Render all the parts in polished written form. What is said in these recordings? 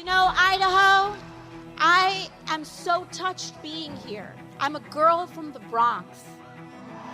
You know, Idaho, I am so touched being here. I'm a girl from the Bronx.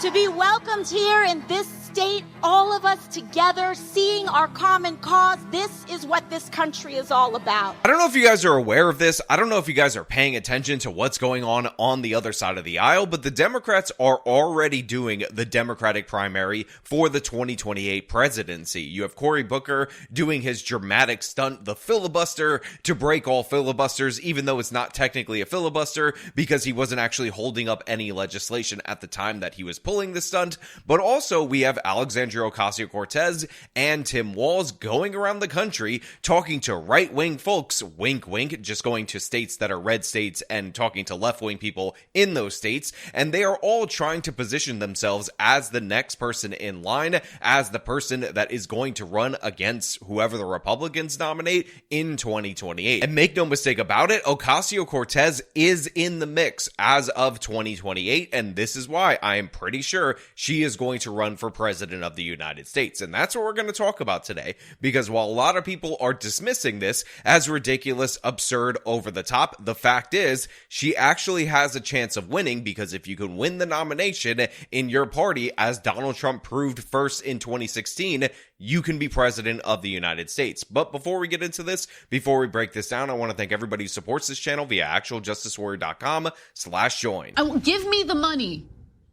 To be welcomed here in this state, all of us together, seeing our common cause, this is what this country is all about. I don't know if you guys are aware of this. I don't know if you guys are paying attention to what's going on the other side of the aisle, but the Democrats are already doing the Democratic primary for the 2028 presidency. You have Cory Booker doing his dramatic stunt, the filibuster, to break all filibusters, even though it's not technically a filibuster because he wasn't actually holding up any legislation at the time that he was pulling the stunt. But also we have Alexandria Ocasio-Cortez and Tim Walz going around the country talking to right-wing folks, wink wink, just going to states that are red states and talking to left-wing people in those states, and they are all trying to position themselves as the next person in line, as the person that is going to run against whoever the Republicans nominate in 2028. And make no mistake about it, Ocasio-Cortez is in the mix as of 2028, and this is why I am pretty sure she is going to run for president of the United States. And that's what we're going to talk about today, because while a lot of people are dismissing this as ridiculous, absurd, over the top, the fact is she actually has a chance of winning, because if you can win the nomination in your party, as Donald Trump proved first in 2016, you can be president of the United States. But before we get into this, before we break this down, I want to thank everybody who supports this channel via actualjusticewarrior.com/join. Give me the money.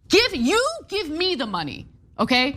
Give me the money, okay?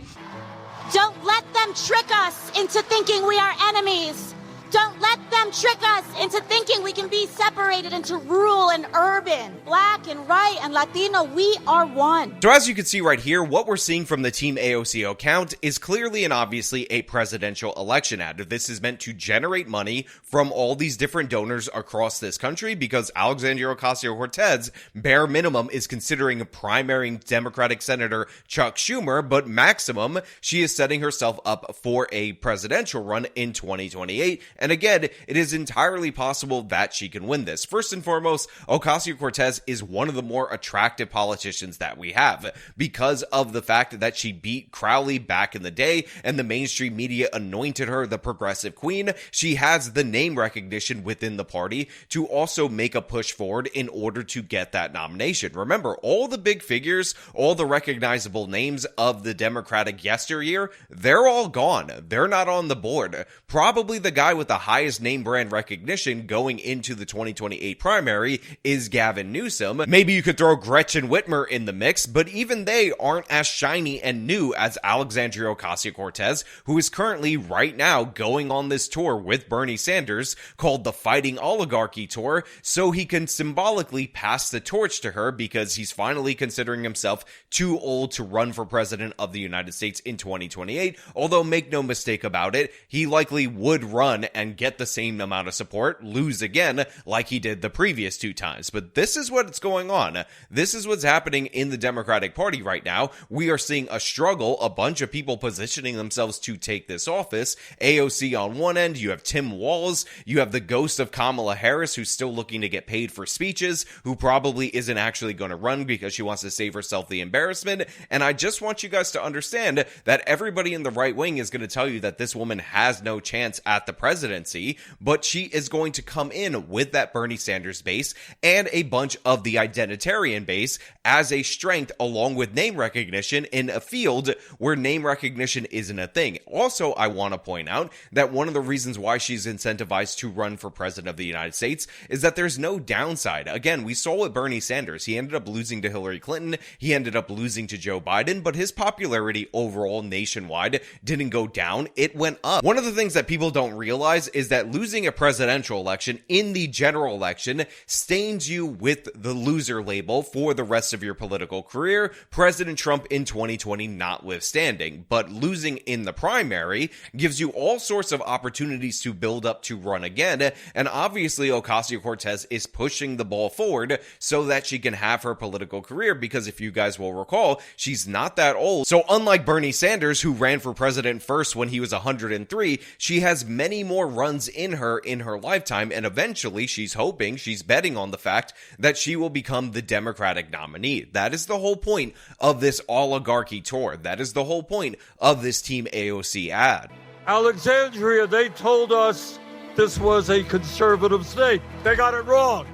Don't let them trick us into thinking we are enemies. Don't let them trick us into thinking we can be separated into rural and urban, black and white and Latino. We are one. So as you can see right here, what we're seeing from the Team AOC account is clearly and obviously a presidential election ad. This is meant to generate money from all these different donors across this country, because Alexandria Ocasio-Cortez, bare minimum, is considering primarying Democratic Senator Chuck Schumer, but maximum, she is setting herself up for a presidential run in 2028. And again, it is entirely possible that she can win this. First and foremost, Ocasio-Cortez is one of the more attractive politicians that we have, because of the fact that she beat Crowley back in the day and the mainstream media anointed her the progressive queen. She has the name recognition within the party to also make a push forward in order to get that nomination. Remember, all the big figures, all the recognizable names of the Democratic yesteryear, they're all gone. They're not on the board. Probably the guy with the highest name brand recognition going into the 2028 primary is Gavin Newsom. Maybe you could throw Gretchen Whitmer in the mix, but even they aren't as shiny and new as Alexandria Ocasio-Cortez, who is currently right now going on this tour with Bernie Sanders called the Fighting Oligarchy Tour, so he can symbolically pass the torch to her, because he's finally considering himself too old to run for president of the United States in 2028. Although make no mistake about it, he likely would run and get the same amount of support, lose again like he did the previous two times. But this is what's going on. This is what's happening in the Democratic Party right now. We are seeing a struggle, a bunch of people positioning themselves to take this office. AOC on one end, you have Tim Walz, you have the ghost of Kamala Harris, who's still looking to get paid for speeches, who probably isn't actually going to run because she wants to save herself the embarrassment. And I just want you guys to understand that everybody in the right wing is going to tell you that this woman has no chance at the presidency, but she is going to come in with that Bernie Sanders base and a bunch of the identitarian base as a strength, along with name recognition in a field where name recognition isn't a thing. Also, I want to point out that one of the reasons why she's incentivized to run for president of the United States is that there's no downside. Again, we saw with Bernie Sanders, he ended up losing to Hillary Clinton, he ended up losing to Joe Biden, but his popularity overall nationwide didn't go down, it went up. One of the things that people don't realize is that losing a presidential election in the general election stains you with the loser label for the rest of your political career, President Trump in 2020 notwithstanding. But losing in the primary gives you all sorts of opportunities to build up to run again, and obviously Ocasio-Cortez is pushing the ball forward so that she can have her political career, because if you guys will recall, she's not that old. So unlike Bernie Sanders, who ran for president first when he was 103, she has many more runs in her lifetime, and eventually she's hoping, she's betting on the fact that she will become the Democratic nominee. That is the whole point of this oligarchy tour. That is the whole point of this Team AOC ad. Alexandria, they told us this was a conservative state. They got it wrong.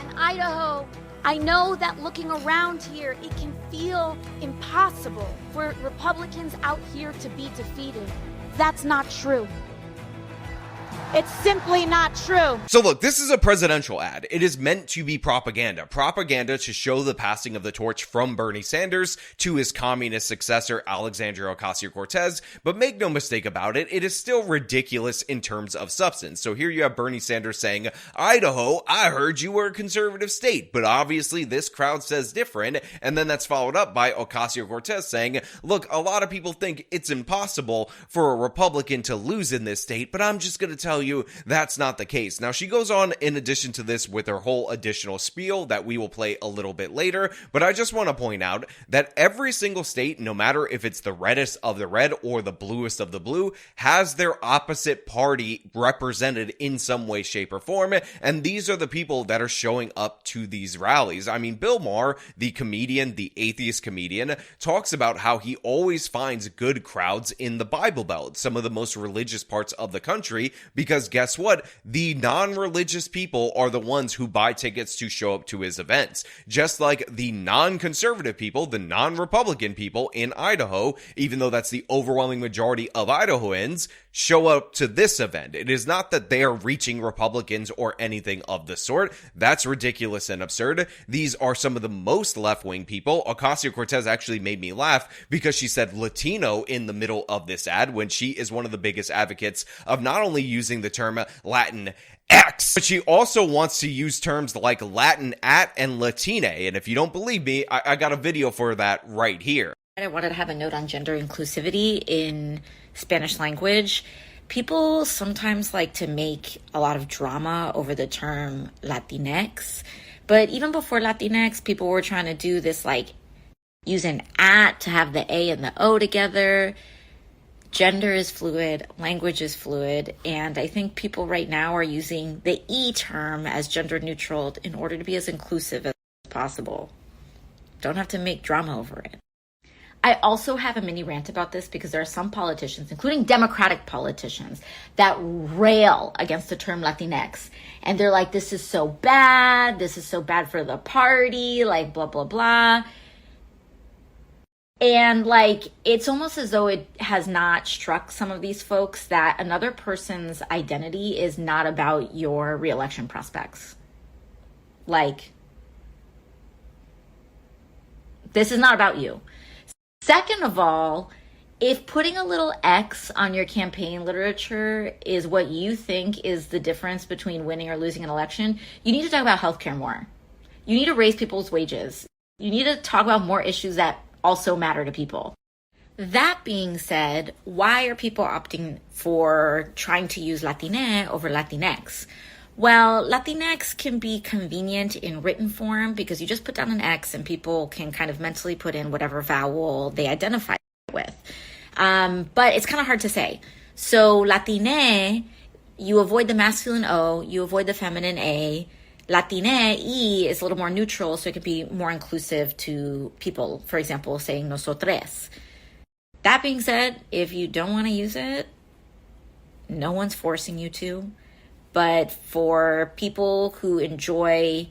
And Idaho, I know that looking around here, it can feel impossible for Republicans out here to be defeated. That's not true. It's simply not true. So look, this is a presidential ad. It is meant to be propaganda. Propaganda to show the passing of the torch from Bernie Sanders to his communist successor, Alexandria Ocasio-Cortez. But make no mistake about it, it is still ridiculous in terms of substance. So here you have Bernie Sanders saying, Idaho, I heard you were a conservative state, but obviously this crowd says different. And then that's followed up by Ocasio-Cortez saying, look, a lot of people think it's impossible for a Republican to lose in this state, but I'm just going to tell you that's not the case. Now, she goes on in addition to this with her whole additional spiel that we will play a little bit later, but I just want to point out that every single state, no matter if it's the reddest of the red or the bluest of the blue, has their opposite party represented in some way, shape, or form, and these are the people that are showing up to these rallies. I mean, Bill Maher, the comedian, the atheist comedian, talks about how he always finds good crowds in the Bible Belt, some of the most religious parts of the country, because guess what? The non-religious people are the ones who buy tickets to show up to his events. Just like the non-conservative people, the non-Republican people in Idaho, even though that's the overwhelming majority of Idahoans, show up to this event. It is not that they are reaching Republicans or anything of the sort. That's ridiculous and absurd. These are some of the most left-wing people. Ocasio-Cortez actually made me laugh because she said Latino in the middle of this ad when she is one of the biggest advocates of not only using the term Latin X, but she also wants to use terms like Latin at and Latine. And if you don't believe me, I got a video for that right here. I wanted to have a note on gender inclusivity in Spanish language. People sometimes like to make a lot of drama over the term Latinx. But even before Latinx, people were trying to do this, like, use an at to have the A and the O together. Gender is fluid, language is fluid, and I think people right now are using the E term as gender neutral in order to be as inclusive as possible. Don't have to make drama over it. I also have a mini rant about this because there are some politicians, including Democratic politicians, that rail against the term Latinx. And they're like, this is so bad for the party, like blah, blah, blah. And like, it's almost as though it has not struck some of these folks that another person's identity is not about your reelection prospects. Like, this is not about you. Second of all, if putting a little X on your campaign literature is what you think is the difference between winning or losing an election, you need to talk about healthcare more. You need to raise people's wages. You need to talk about more issues that also matter to people. That being said, why are people opting for trying to use Latine over Latinx? Well, Latinx can be convenient in written form because you just put down an X and people can kind of mentally put in whatever vowel they identify with. But it's kind of hard to say. So Latine, you avoid the masculine O, you avoid the feminine A. Latine, E, is a little more neutral, so it can be more inclusive to people. For example, saying nosotres. That being said, if you don't want to use it, no one's forcing you to. But for people who enjoy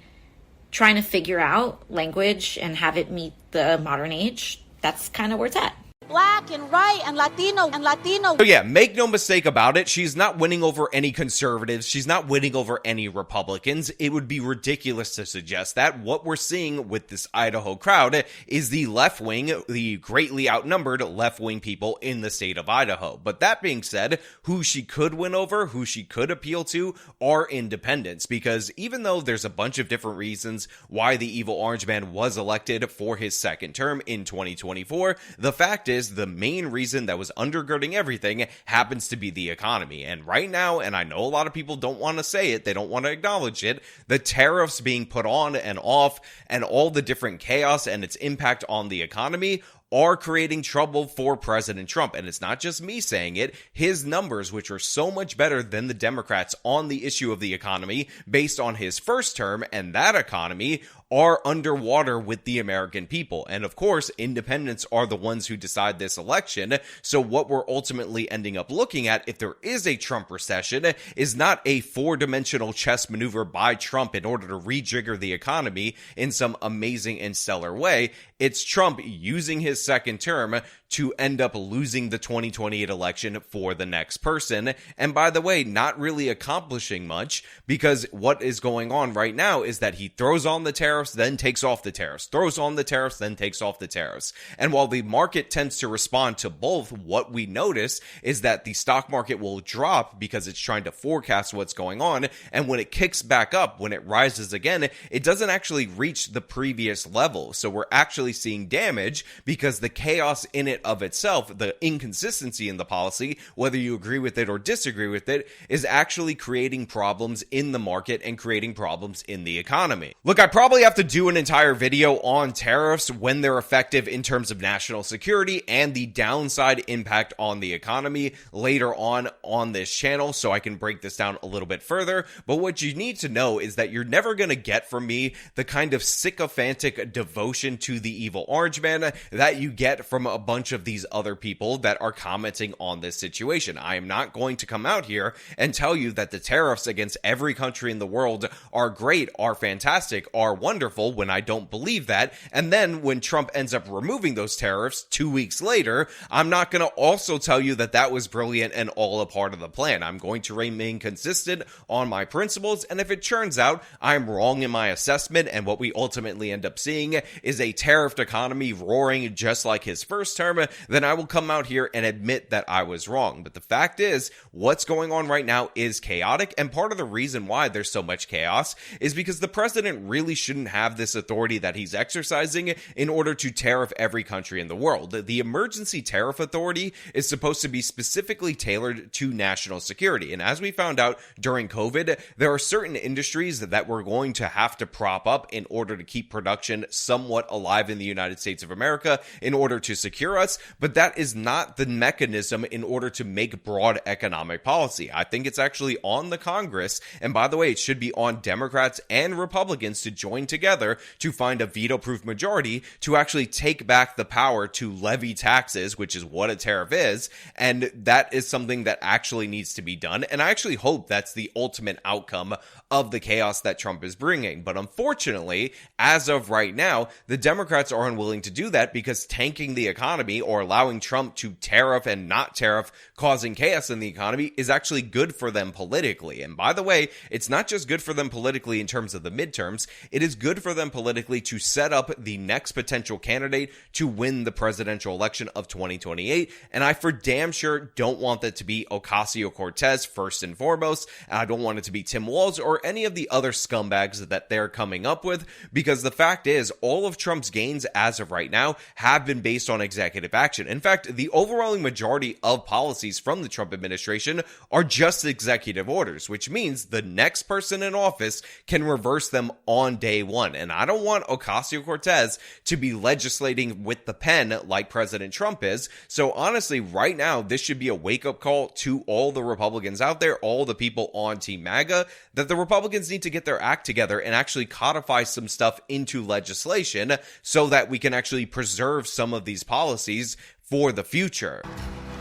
trying to figure out language and have it meet the modern age, that's kind of where it's at. Black and white and Latino. So yeah, make no mistake about it. She's not winning over any conservatives. She's not winning over any Republicans. It would be ridiculous to suggest that. What we're seeing with this Idaho crowd is the left wing, the greatly outnumbered left wing people in the state of Idaho. But that being said, who she could win over, who she could appeal to are independents. Because even though there's a bunch of different reasons why the evil orange man was elected for his second term in 2024, the fact is the main reason that was undergirding everything happens to be the economy. And right now, and I know a lot of people don't want to say it, they don't want to acknowledge it, the tariffs being put on and off and all the different chaos and its impact on the economy are creating trouble for President Trump. And it's not just me saying it. His numbers, which are so much better than the Democrats on the issue of the economy based on his first term and that economy, are underwater with the American people. And of course, independents are the ones who decide this election. So what we're ultimately ending up looking at, if there is a Trump recession, is not a four-dimensional chess maneuver by Trump in order to rejigger the economy in some amazing and stellar way. It's Trump using his second term to end up losing the 2028 election for the next person. And by the way, not really accomplishing much, because what is going on right now is that he throws on the tariffs, then takes off the tariffs, throws on the tariffs, then takes off the tariffs. And while the market tends to respond to both, what we notice is that the stock market will drop because it's trying to forecast what's going on. And when it kicks back up, when it rises again, it doesn't actually reach the previous level. So we're actually seeing damage because the chaos in it of itself, the inconsistency in the policy, whether you agree with it or disagree with it, is actually creating problems in the market and creating problems in the economy. Look, I probably have to do an entire video on tariffs, when they're effective in terms of national security and the downside impact on the economy later on this channel, so I can break this down a little bit further. But what you need to know is that you're never going to get from me the kind of sycophantic devotion to the evil orange man that you get from a bunch of these other people that are commenting on this situation. I am not going to come out here and tell you that the tariffs against every country in the world are great, are fantastic, are wonderful, when I don't believe that. And then when Trump ends up removing those tariffs 2 weeks later, I'm not going to also tell you that that was brilliant and all a part of the plan. I'm going to remain consistent on my principles, and if it turns out I'm wrong in my assessment and what we ultimately end up seeing is a tariffed economy roaring just like his first term, then I will come out here and admit that I was wrong. But the fact is, what's going on right now is chaotic, and part of the reason why there's so much chaos is because the president really shouldn't have this authority that he's exercising in order to tariff every country in the world. The emergency tariff authority is supposed to be specifically tailored to national security, and as we found out during COVID, there are certain industries that we're going to have to prop up in order to keep production somewhat alive in the United States of America in order to secure us, but that is not the mechanism in order to make broad economic policy. I think it's actually on the Congress, and by the way, it should be on Democrats and Republicans to join together to find a veto-proof majority to actually take back the power to levy taxes, which is what a tariff is, and that is something that actually needs to be done, and I actually hope that's the ultimate outcome of the chaos that Trump is bringing. But unfortunately, as of right now, the Democrats are unwilling to do that because tanking the economy or allowing Trump to tariff and not tariff, causing chaos in the economy, is actually good for them politically. And by the way, it's not just good for them politically in terms of the midterms, it is good for them politically to set up the next potential candidate to win the presidential election of 2028. And I for damn sure don't want that to be Ocasio-Cortez first and foremost. And I don't want it to be Tim Walz or any of the other scumbags that they're coming up with, because the fact is, all of Trump's gains as of right now have been based on executive action. In fact, the overwhelming majority of policies from the Trump administration are just executive orders, which means the next person in office can reverse them on day one. And I don't want Ocasio-Cortez to be legislating with the pen like President Trump is. So honestly, right now, this should be a wake-up call to all the Republicans out there, all the people on Team MAGA, that the Republicans need to get their act together and actually codify some stuff into legislation so that we can actually preserve some of these policies for the future.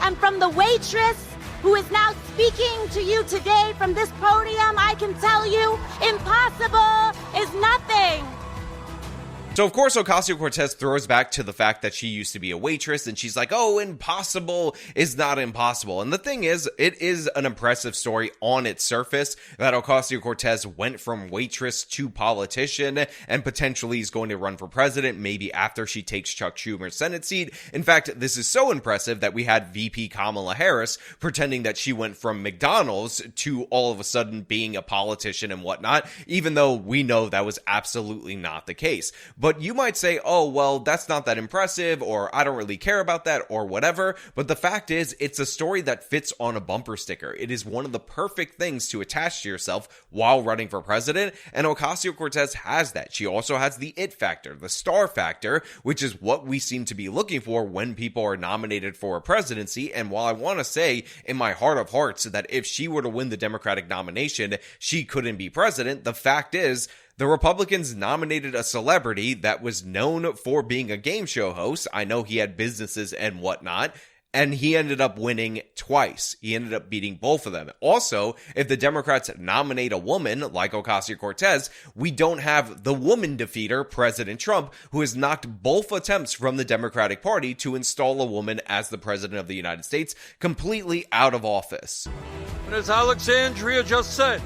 And from the waitress who is now speaking to you today from this podium, I can tell you, impossible is nothing. So, of course, Ocasio-Cortez throws back to the fact that she used to be a waitress, and she's like, oh, impossible is not impossible. And the thing is, it is an impressive story on its surface that Ocasio-Cortez went from waitress to politician and potentially is going to run for president, maybe after she takes Chuck Schumer's Senate seat. In fact, this is so impressive that we had VP Kamala Harris pretending that she went from McDonald's to all of a sudden being a politician and whatnot, even though we know that was absolutely not the case. But you might say, oh, well, that's not that impressive, or I don't really care about that, or whatever. But the fact is, it's a story that fits on a bumper sticker. It is one of the perfect things to attach to yourself while running for president, and Ocasio-Cortez has that. She also has the it factor, the star factor, which is what we seem to be looking for when people are nominated for a presidency. And while I want to say in my heart of hearts that if she were to win the Democratic nomination, she couldn't be president, the fact is, the Republicans nominated a celebrity that was known for being a game show host. I know he had businesses and whatnot, and he ended up winning twice. He ended up beating both of them. Also, if the Democrats nominate a woman like Ocasio-Cortez, we don't have the woman defeater, President Trump, who has knocked both attempts from the Democratic Party to install a woman as the president of the United States completely out of office. And as Alexandria just said,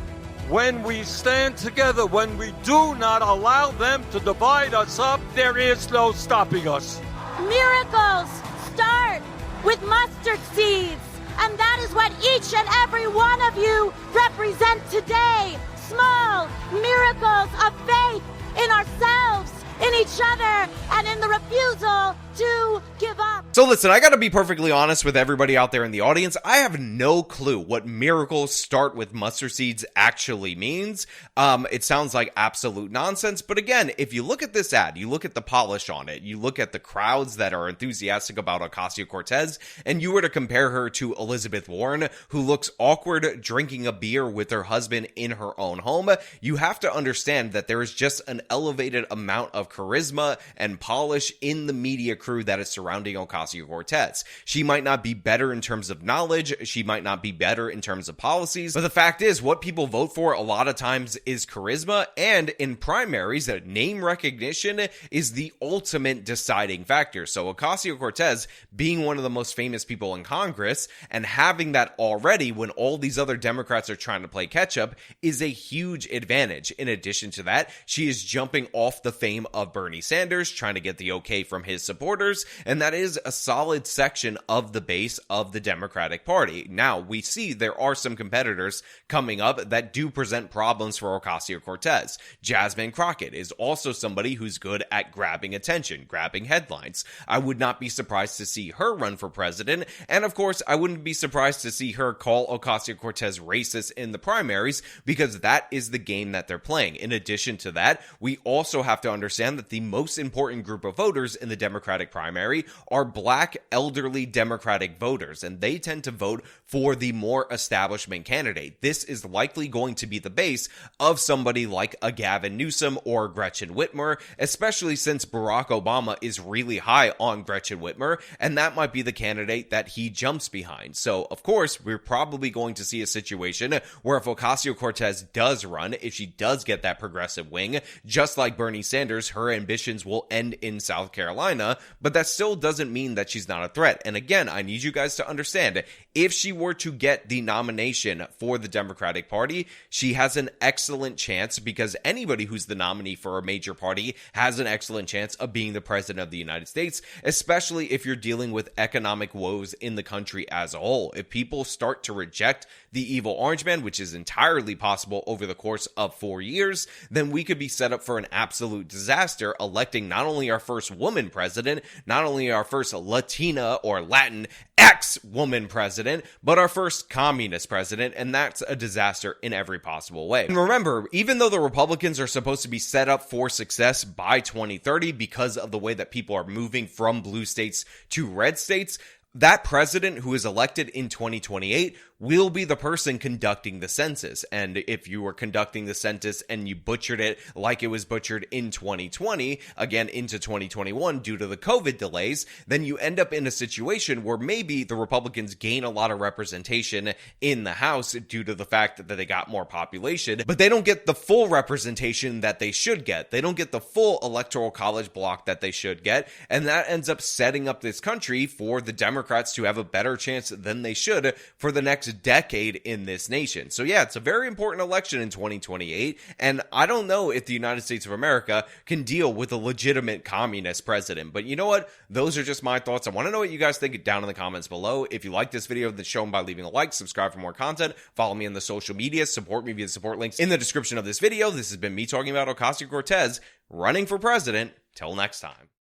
when we stand together, when we do not allow them to divide us up, there is no stopping us. Miracles start with mustard seeds. And that is what each and every one of you represent today. Small miracles of faith in ourselves, in each other, and in the refusal to give up. So listen, I gotta be perfectly honest with everybody out there in the audience. I have no clue what miracles start with mustard seeds actually means. It sounds like absolute nonsense. But again, if you look at this ad, you look at the polish on it, you look at the crowds that are enthusiastic about Ocasio-Cortez, and you were to compare her to Elizabeth Warren, who looks awkward drinking a beer with her husband in her own home, you have to understand that there is just an elevated amount of charisma and polish in the media crew that is surrounding Ocasio-Cortez. She might not be better in terms of knowledge, she might not be better in terms of policies, but the fact is, what people vote for a lot of times is charisma, and in primaries, name recognition is the ultimate deciding factor. So Ocasio-Cortez, being one of the most famous people in Congress, and having that already when all these other Democrats are trying to play catch-up, is a huge advantage. In addition to that, she is jumping off the fame of Bernie Sanders, trying to get the okay from his supporters, and that is a solid section of the base of the Democratic Party. Now, we see there are some competitors coming up that do present problems for Ocasio-Cortez. Jasmine Crockett is also somebody who's good at grabbing attention, grabbing headlines. I would not be surprised to see her run for president, and of course, I wouldn't be surprised to see her call Ocasio-Cortez racist in the primaries, because that is the game that they're playing. In addition to that, we also have to understand that the most important group of voters in the Democratic primary are black, elderly Democratic voters, and they tend to vote for the more establishment candidate. This is likely going to be the base of somebody like a Gavin Newsom or Gretchen Whitmer, especially since Barack Obama is really high on Gretchen Whitmer, and that might be the candidate that he jumps behind. So, of course, we're probably going to see a situation where if Ocasio-Cortez does run, if she does get that progressive wing, just like Bernie Sanders, her ambitions will end in South Carolina, but that still doesn't mean that she's not a threat. And again, I need you guys to understand, if she were to get the nomination for the Democratic Party, she has an excellent chance, because anybody who's the nominee for a major party has an excellent chance of being the president of the United States, especially if you're dealing with economic woes in the country as a whole. If people start to reject the evil orange man, which is entirely possible over the course of 4 years, then we could be set up for an absolute disaster, electing not only our first woman president, not only our first Latina or Latin ex-woman president, but our first communist president, and that's a disaster in every possible way. And remember, even though the Republicans are supposed to be set up for success by 2030 because of the way that people are moving from blue states to red states, that president who is elected in 2028 will be the person conducting the census. And if you were conducting the census and you butchered it like it was butchered in 2020, again into 2021 due to the COVID delays, then you end up in a situation where maybe the Republicans gain a lot of representation in the House due to the fact that they got more population, but they don't get the full representation that they should get. They don't get the full electoral college block that they should get, and that ends up setting up this country for the Democrats to have a better chance than they should for the next next decade in this nation. So yeah, it's a very important election in 2028, and I don't know if the United States of America can deal with a legitimate communist president. But you know what? Those are just my thoughts. I want to know what you guys think down in the comments below. If you like this video, then show them by leaving a like, subscribe for more content, follow me on the social media, support me via the support links in the description of this video. This has been me talking about Ocasio-Cortez running for president. Till next time.